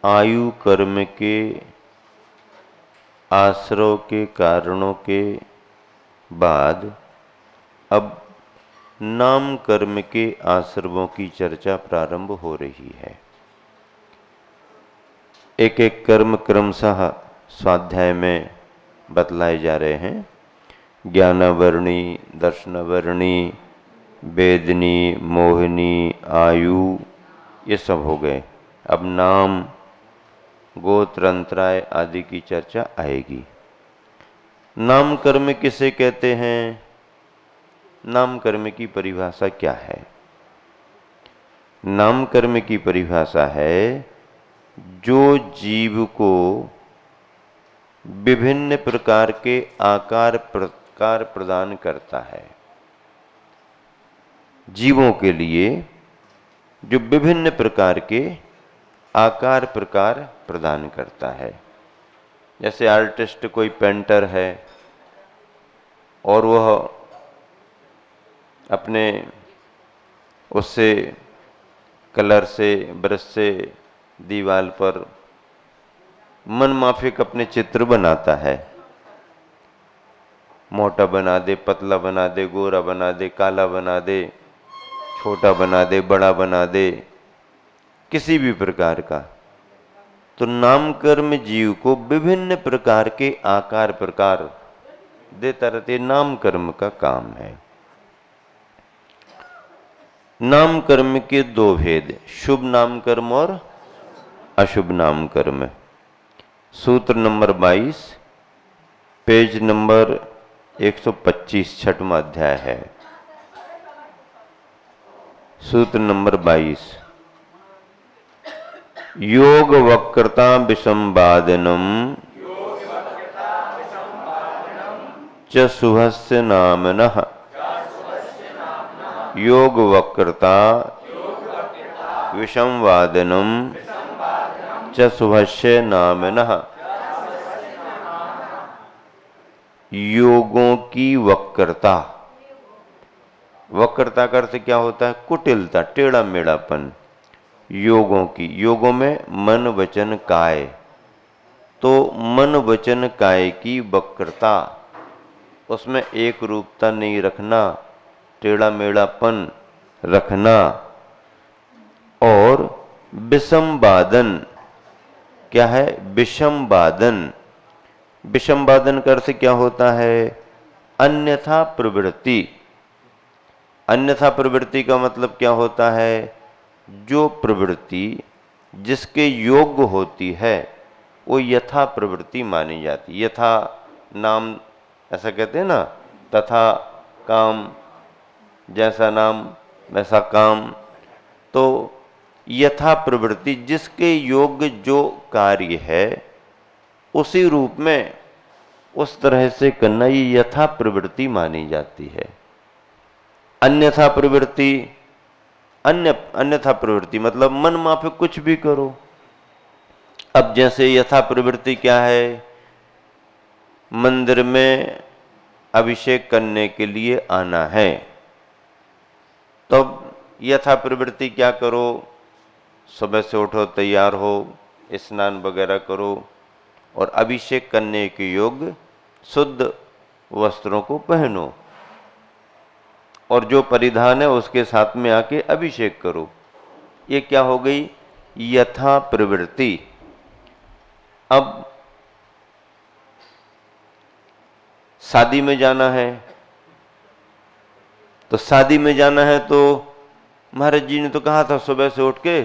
आयु कर्म के आश्रव के कारणों के बाद अब नाम कर्म के आश्रवों की चर्चा प्रारंभ हो रही है। एक एक कर्म क्रमशः स्वाध्याय में बतलाए जा रहे हैं। ज्ञानावरणी, दर्शनावरणी, वेदनी, मोहिनी, आयु, ये सब हो गए। अब नाम, गोत्र, अंतराय आदि की चर्चा आएगी। नाम कर्म किसे कहते हैं? नाम कर्म की परिभाषा क्या है? नाम कर्म की परिभाषा है जो जीव को विभिन्न प्रकार के आकार प्रकार प्रदान करता है। जीवों के लिए जो विभिन्न प्रकार के आकार प्रकार प्रदान करता है। जैसे आर्टिस्ट कोई पेंटर है और वह अपने उससे कलर से, ब्रश से दीवार पर मनमाफिक अपने चित्र बनाता है। मोटा बना दे, पतला बना दे, गोरा बना दे, काला बना दे, छोटा बना दे, बड़ा बना दे, किसी भी प्रकार का। तो नाम कर्म जीव को विभिन्न प्रकार के आकार प्रकार देता रहते, नाम कर्म का काम है। नाम कर्म के दो भेद, शुभ नाम कर्म और अशुभ नाम कर्म। सूत्र नंबर 22, पेज नंबर 125, छठवां अध्याय है। सूत्र नंबर 22, योग वक्रता विसंवादनम च शुभस्य नामनः। योग वक्रता विसंवादनम च शुभस्य नामनः। योगों की वक्रता। वक्रता का अर्थ क्या होता है? कुटिलता, टेढ़ा मेढ़ापन। योगों की, योगों में मन वचन काय, तो मन वचन काय की वक्रता, उसमें एक रूपता नहीं रखना, टेढ़ा मेढ़ापन रखना। और विसंवादन क्या है? विषमवादन। विषमवादन का अर्थ क्या होता है? अन्यथा प्रवृत्ति। अन्यथा प्रवृत्ति का मतलब क्या होता है? जो प्रवृत्ति जिसके योग्य होती है वो यथा प्रवृत्ति मानी जाती। यथा नाम, ऐसा कहते हैं ना, तथा काम, जैसा नाम वैसा काम। तो यथा प्रवृत्ति जिसके योग्य जो कार्य है उसी रूप में उस तरह से करना, ये यथा प्रवृत्ति मानी जाती है। अन्यथा प्रवृत्ति, अन्यथा प्रवृत्ति मतलब मन माफिक कुछ भी करो। अब जैसे यथा प्रवृत्ति क्या है? मंदिर में अभिषेक करने के लिए आना है, तो यथा प्रवृत्ति क्या करो? सुबह से उठो, तैयार हो, स्नान वगैरह करो और अभिषेक करने के योग्य शुद्ध वस्त्रों को पहनो और जो परिधान है उसके साथ में आके अभिषेक करो। ये क्या हो गई? यथा प्रवृत्ति। अब शादी में जाना है, तो शादी में जाना है तो महाराज जी ने तो कहा था सुबह से उठ के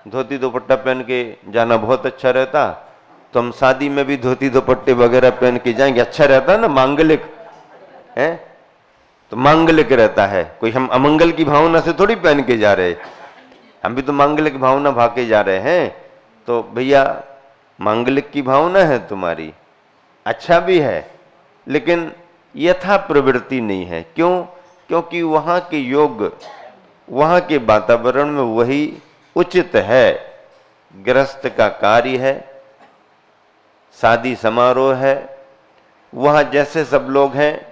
धोती दुपट्टा पहन के जाना बहुत अच्छा रहता, तो हम शादी में भी धोती दुपट्टे वगैरह पहन के जाएंगे, अच्छा रहता है ना, मांगलिक है, तो मांगलिक रहता है। कोई हम अमंगल की भावना से थोड़ी पहन के जा रहे, हम भी तो मांगलिक भावना भाके जा रहे हैं। तो भैया मांगलिक की भावना है तुम्हारी, अच्छा भी है, लेकिन यथा प्रवृत्ति नहीं है। क्यों? क्योंकि वहां के योग, वहां के वातावरण में वही उचित है। गृहस्थ का कार्य है, शादी समारोह है, वहां जैसे सब लोग हैं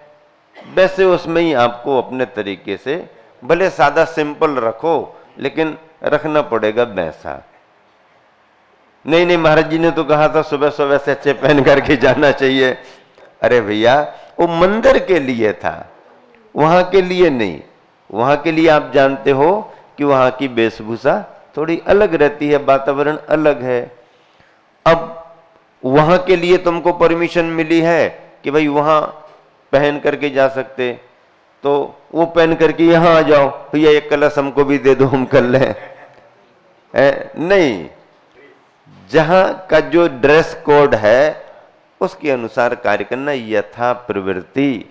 वैसे उसमें ही आपको अपने तरीके से, भले सादा सिंपल रखो लेकिन रखना पड़ेगा वैसा। नहीं नहीं, महाराज जी ने तो कहा था सुबह सुबह से अच्छे पहन करके जाना चाहिए। अरे भैया, वो मंदिर के लिए था, वहां के लिए नहीं। वहां के लिए आप जानते हो कि वहां की वेशभूषा थोड़ी अलग रहती है, वातावरण अलग है। अब वहां के लिए तुमको परमिशन मिली है कि भाई वहां पहन करके जा सकते, तो वो पहन करके यहां आ जाओ, भैया एक कलश हमको भी दे दो, हम कर लें। नहीं, जहां का जो ड्रेस कोड है उसके अनुसार कार्य करना, यथा प्रवृत्ति।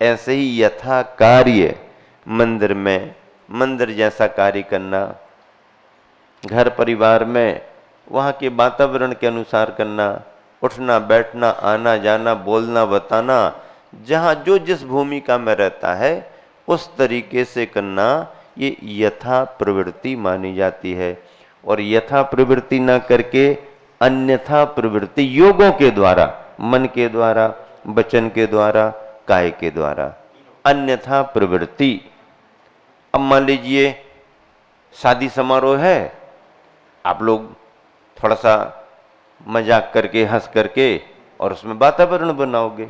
ऐसे ही यथा कार्य, मंदिर में मंदिर जैसा कार्य करना, घर परिवार में वहां के वातावरण के अनुसार करना, उठना बैठना आना जाना बोलना बताना, जहां जो जिस भूमिका में रहता है उस तरीके से करना, ये यथा प्रवृत्ति मानी जाती है। और यथा प्रवृत्ति ना करके अन्यथा प्रवृत्ति, योगों के द्वारा, मन के द्वारा, वचन के द्वारा, काय के द्वारा, अन्यथा प्रवृत्ति। अब मान लीजिए शादी समारोह है, आप लोग थोड़ा सा मजाक करके हंस करके और उसमें वातावरण बनाओगे,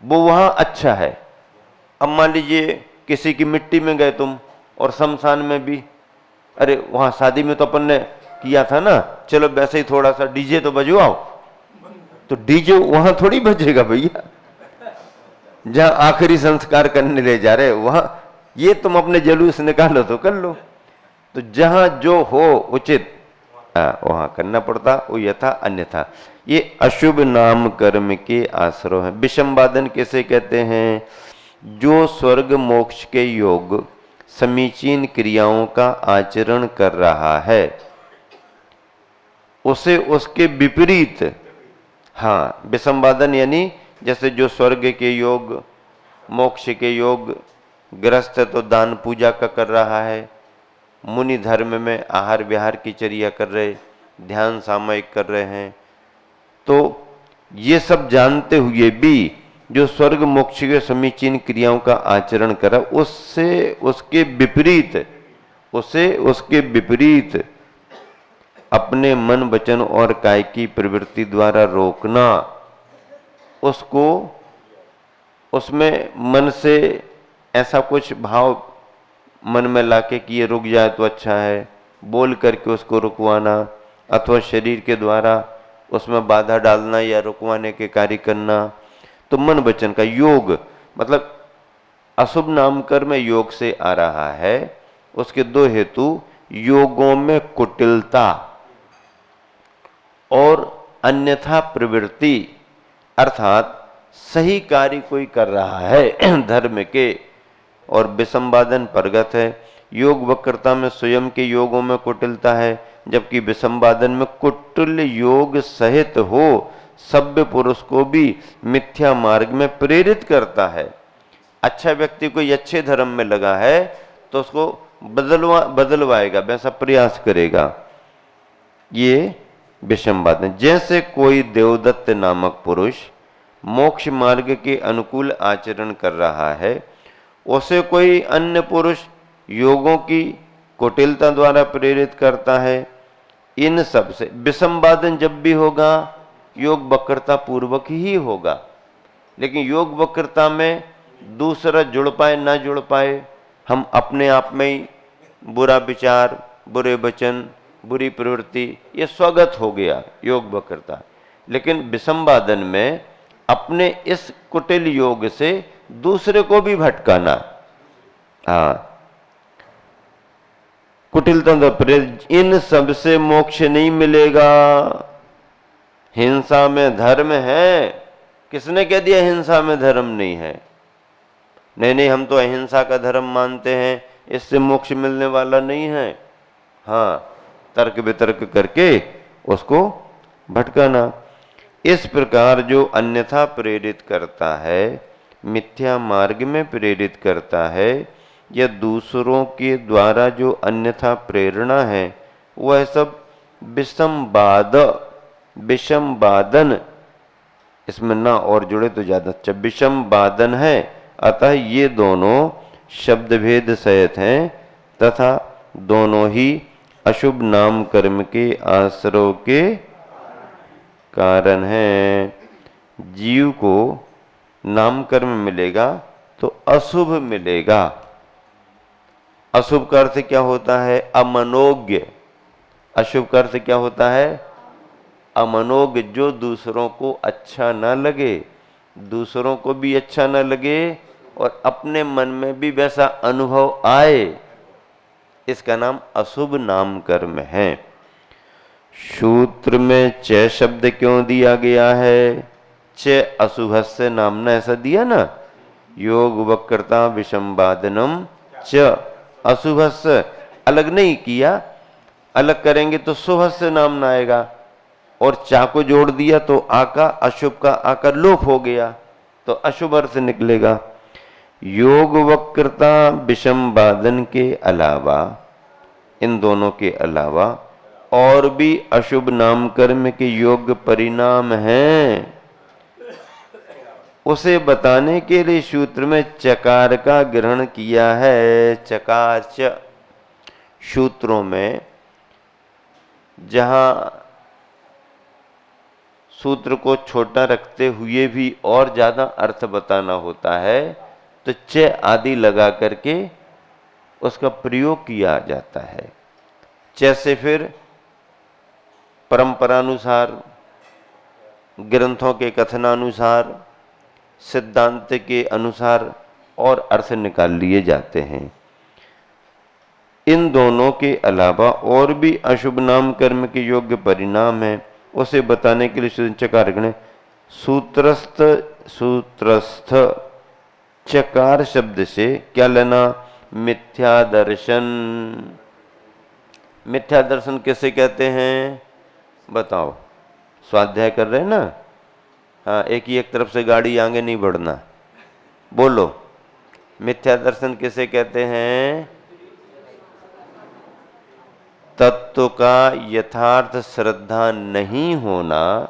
वो वहां अच्छा है। अब मान लीजिए किसी की मिट्टी में गए तुम, और शमशान में भी, अरे वहां शादी में तो अपन ने किया था ना, चलो वैसे ही थोड़ा सा डीजे तो बजवाओ, तो डीजे वहां थोड़ी बजेगा भैया, जहां आखिरी संस्कार करने ले जा रहे वहां ये तुम अपने जुलूस निकालो तो कर लो। तो जहां जो हो उचित वहां करना पड़ता, वो यथा अन्यथा। ये अशुभ नाम कर्म के आश्रय है। विषमवादन कैसे कहते हैं? जो स्वर्ग मोक्ष के योग समीचीन क्रियाओं का आचरण कर रहा है, उसे उसके विपरीत, हाँ विषमवादन यानी जैसे जो स्वर्ग के योग मोक्ष के योग, गृहस्थ तो दान पूजा का कर रहा है, मुनि धर्म में आहार विहार की चर्या कर रहे, ध्यान सामयिक कर रहे हैं, तो ये सब जानते हुए भी जो स्वर्ग मोक्ष के समीचीन क्रियाओं का आचरण करा, उससे उसके विपरीत अपने मन वचन और काय की प्रवृत्ति द्वारा रोकना, उसको उसमें मन से ऐसा कुछ भाव मन में लाके कि ये रुक जाए तो अच्छा है, बोल करके उसको रुकवाना, अथवा शरीर के द्वारा उसमें बाधा डालना या रुकवाने के कार्य करना। तो मन वचन का योग, मतलब अशुभ नाम कर्म योग से आ रहा है। उसके दो हेतु, योगों में कुटिलता और अन्यथा प्रवृत्ति, अर्थात सही कार्य कोई कर रहा है धर्म के और विषमवादन परगत है। योग वक्रता में स्वयं के योगों में कुटिलता है, जबकि विषमवादन में कुटिल योग सहित हो सभ्य पुरुष को भी मिथ्या मार्ग में प्रेरित करता है। अच्छा व्यक्ति कोई अच्छे धर्म में लगा है तो उसको बदलवाएगा, वैसा प्रयास करेगा। ये विषमवादन। जैसे कोई देवदत्त नामक पुरुष मोक्ष मार्ग के अनुकूल आचरण कर रहा है, उसे कोई अन्य पुरुष योगों की कुटिलता द्वारा प्रेरित करता है। इन सब से विषमवादन जब भी होगा योग वक्रता पूर्वक ही होगा, लेकिन योग वक्रता में दूसरा जुड़ पाए ना जुड़ पाए, हम अपने आप में ही बुरा विचार, बुरे वचन, बुरी प्रवृत्ति, ये स्वगत हो गया योग वक्रता। लेकिन विषमवादन में अपने इस कुटिल योग से दूसरे को भी भटकाना, हाँ कुटिलता, इन सब से मोक्ष नहीं मिलेगा। हिंसा में धर्म है, किसने कह दिया हिंसा में धर्म नहीं है? नहीं, हम तो अहिंसा का धर्म मानते हैं, इससे मोक्ष मिलने वाला नहीं है। हाँ, तर्क वितर्क करके उसको भटकाना। इस प्रकार जो अन्यथा प्रेरित करता है, मिथ्या मार्ग में प्रेरित करता है, या दूसरों के द्वारा जो अन्यथा प्रेरणा है, वह सब विषमवादन, इसमें ना और जुड़े तो ज्यादा अच्छा, विषमवादन है। अतः ये दोनों शब्द भेद सहित हैं तथा दोनों ही अशुभ नाम कर्म के आश्रव के कारण है। जीव को नाम कर्म मिलेगा तो अशुभ मिलेगा। अशुभ का अर्थ क्या होता है? अमनोज्ञ। अशुभ का अर्थ क्या होता है? अमनोज्ञ, जो दूसरों को अच्छा न लगे, दूसरों को भी अच्छा न लगे और अपने मन में भी वैसा अनुभव आए, इसका नाम अशुभ नाम कर्म है। सूत्र में च शब्द क्यों दिया गया है? च अशुभस्य नामना, ऐसा दिया ना। योग वक्रता विषमवादनम च अशुभस्य, अलग नहीं किया। अलग करेंगे तो शुभस्य नामना आएगा, और चा को जोड़ दिया तो आ का, अशुभ का आकर लोप हो गया, तो अशुभ अर्थ निकलेगा। योग वक्रता विषम वादन के अलावा, इन दोनों के अलावा और भी अशुभ नाम कर्म के योग्य परिणाम हैं। उसे बताने के लिए सूत्र में चकार का ग्रहण किया है। चकार च, सूत्रों में जहां सूत्र को छोटा रखते हुए भी और ज्यादा अर्थ बताना होता है तो च आदि लगा करके उसका प्रयोग किया जाता है। जैसे फिर परंपरानुसार, ग्रंथों के कथनानुसार, सिद्धांत के अनुसार और अर्थ निकाल लिए जाते हैं। इन दोनों के अलावा और भी अशुभ नाम कर्म के योग्य परिणाम है, उसे बताने के लिए चकार गणे सूत्रस्थ। सूत्रस्थ चकार शब्द से क्या लेना? मिथ्या दर्शन। मिथ्या दर्शन किसे कहते हैं? बताओ, स्वाध्याय कर रहे हैं ना? हाँ, एक ही एक तरफ से गाड़ी आगे नहीं बढ़ना। बोलो, मिथ्या दर्शन किसे कहते हैं? तत्व का यथार्थ श्रद्धा नहीं होना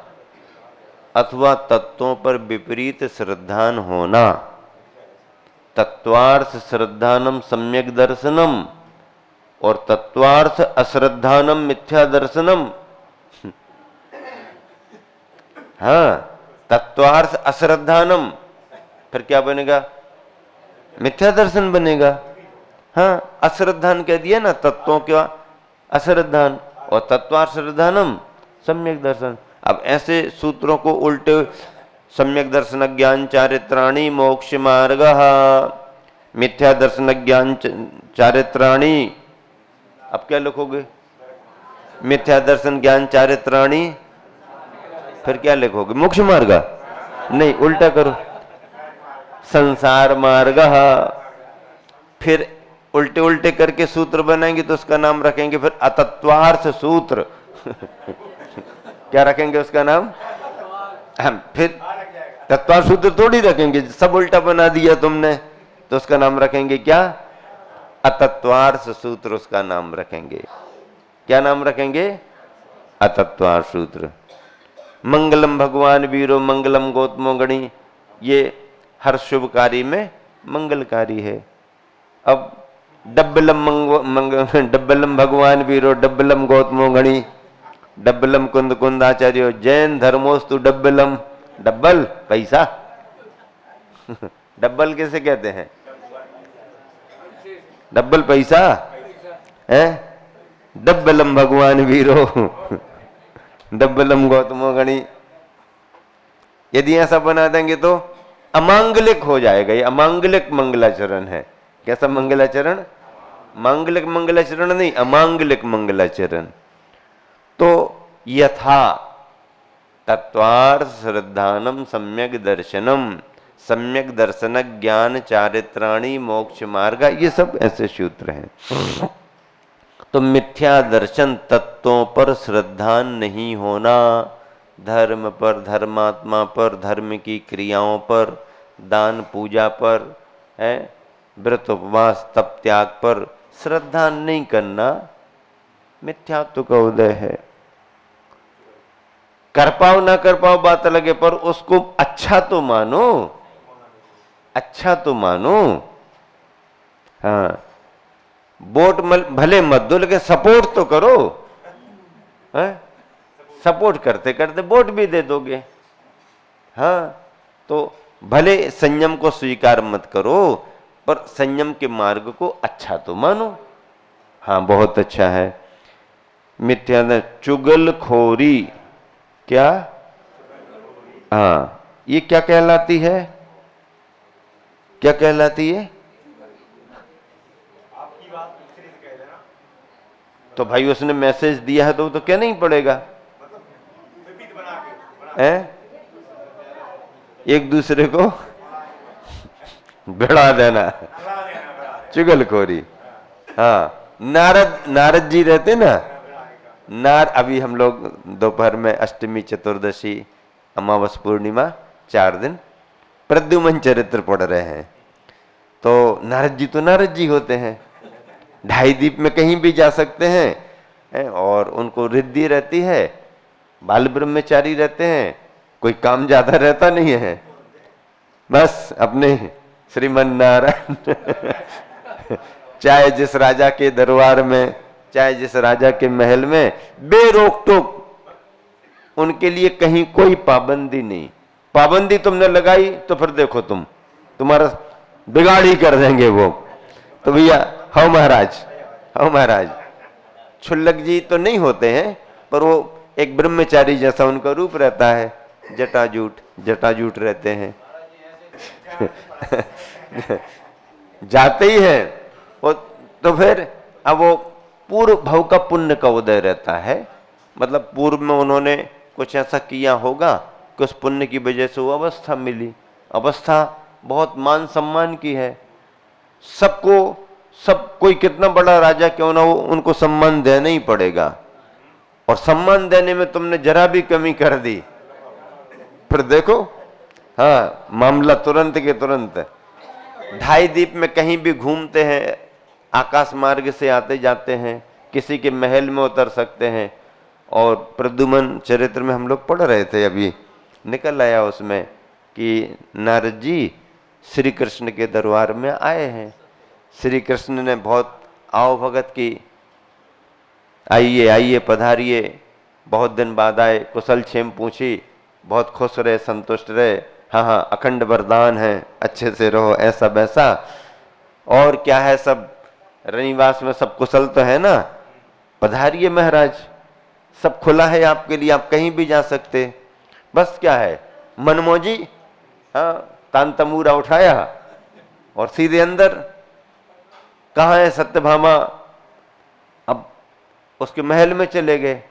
अथवा तत्वों पर विपरीत श्रद्धान होना। तत्वार्थ श्रद्धानम सम्यक दर्शनम और तत्वार्थ अश्रद्धानम मिथ्या दर्शनम। हाँ, तत्वार्थ अश्रद्धानम, फिर क्या बनेगा? मिथ्या दर्शन बनेगा। हाँ, अश्रद्धान कह दिया ना, तत्वों का अश्रद्धान और तत्वार्थ श्रद्धानम सम्यक दर्शन। अब ऐसे सूत्रों को उल्टे, सम्यक दर्शन ज्ञान चारित्राणी मोक्ष मार्ग, मिथ्या दर्शन ज्ञान चारित्राणी, अब क्या लिखोगे? मिथ्या दर्शन ज्ञान चारित्राणी, फिर क्या लिखोगे? मोक्ष मार्ग? नहीं, उल्टा करो, संसार मार्ग। फिर उल्टे उल्टे करके सूत्र बनाएंगे तो उसका नाम रखेंगे फिर अतत्वार्थ सूत्र। क्या रखेंगे उसका नाम? फिर तत्वार्थ सूत्र थोड़ी रखेंगे, सब उल्टा बना दिया तुमने, तो उसका नाम रखेंगे क्या? अतत्वार्थ सूत्र उसका नाम रखेंगे। क्या नाम रखेंगे? अतत्वार्थ सूत्र। मंगलम भगवान वीरो मंगलम गौतमो गणी, ये हर शुभ कार्य में मंगलकारी है। अब डब्बलम भगवान वीरो डब्बलम गौतमो गणी, डब्बलम कुंद कुंद आचार्यो जैन धर्मोस्तु डब्बलम। डब्बल पैसा। डब्बल कैसे कहते हैं? डब्बल पैसा है। डब्बलम भगवान वीरो डब्बलम गौतमो गणी। यदि ऐसा बना देंगे तो अमांगलिक हो जाएगा। ये अमांगलिक मंगलाचरण है। कैसा मंगलाचरण? मांगलिक मंगलाचरण नहीं, अमांगलिक मंगलाचरण। तो यथा तत्वार्थ श्रद्धानम सम्यक दर्शनम, सम्यक दर्शन ज्ञान चारित्राणी मोक्ष मार्ग, ये सब ऐसे सूत्र हैं। तो मिथ्या दर्शन तत्वों पर श्रद्धा नहीं होना, धर्म पर, धर्मात्मा पर, धर्म की क्रियाओं पर, दान पूजा पर, है व्रत उपवास तप त्याग पर श्रद्धा नहीं करना मिथ्यात्व का उदय है। कर पाओ ना कर पाओ बात लगे, पर उसको अच्छा तो मानो, अच्छा तो मानो। हाँ, वोट भले मत दो, लेकिन सपोर्ट तो करो। है? सपोर्ट करते करते वोट भी दे दोगे। हाँ, तो भले संयम को स्वीकार मत करो, पर संयम के मार्ग को अच्छा तो मानो। हाँ, बहुत अच्छा है। मिथ्या चुगलखोरी, क्या? हाँ, ये क्या कहलाती है? क्या कहलाती है? तो भाई उसने मैसेज दिया है तो वो तो कहना ही पड़ेगा। हैं? एक दूसरे को भिड़ा देना, चुगलखोरी। हाँ, नारद जी रहते ना, अभी हम लोग दोपहर में अष्टमी, चतुर्दशी, अमावस, पूर्णिमा 4 दिन प्रद्युमन चरित्र पढ़ रहे हैं। तो नारद जी होते हैं, ढाई दीप में कहीं भी जा सकते हैं, और उनको रिद्धि रहती है, बाल ब्रह्मचारी रहते हैं, कोई काम ज्यादा रहता नहीं है, बस अपने श्रीमन नारायण चाहे जिस राजा के दरबार में, चाहे जिस राजा के महल में, बेरोक टोक, उनके लिए कहीं कोई पाबंदी नहीं। पाबंदी तुमने लगाई तो फिर देखो तुम्हारा बिगाड़ी कर देंगे वो। तो भैया हो महाराज, हो महाराज। छुल्लक जी तो नहीं होते हैं, पर वो एक ब्रह्मचारी जैसा उनका रूप रहता है, जटाजूट रहते हैं जाते ही हैं वो। तो फिर अब वो पूर्व भव का पुण्य का उदय रहता है, मतलब पूर्व में उन्होंने कुछ ऐसा किया होगा कि उस पुण्य की वजह से वो अवस्था मिली। अवस्था बहुत मान सम्मान की है, सबको, सब कोई कितना बड़ा राजा क्यों ना हो, उनको सम्मान देना ही पड़ेगा। और सम्मान देने में तुमने जरा भी कमी कर दी, फिर देखो, हाँ, मामला तुरंत के तुरंत। ढाई दीप में कहीं भी घूमते हैं, आकाश मार्ग से आते जाते हैं, किसी के महल में उतर सकते हैं। और प्रद्युमन चरित्र में हम लोग पढ़ रहे थे, अभी निकल आया उसमें कि नारद जी श्री कृष्ण के दरबार में आए हैं। श्री कृष्ण ने बहुत आओ भगत की, आइए आइए पधारिए, बहुत दिन बाद आए, कुशल क्षेम पूछी, बहुत खुश रहे, संतुष्ट रहे। हाँ हाँ, अखंड वरदान है, अच्छे से रहो, ऐसा वैसा। और क्या है, सब रनिवास में सब कुशल तो है ना, पधारिए महाराज, सब खुला है आपके लिए, आप कहीं भी जा सकते। बस क्या है, मनमौजी, हाँ, तान तमूरा उठाया और सीधे अंदर। कहाँ है सत्यभामा? अब उसके महल में चले गए।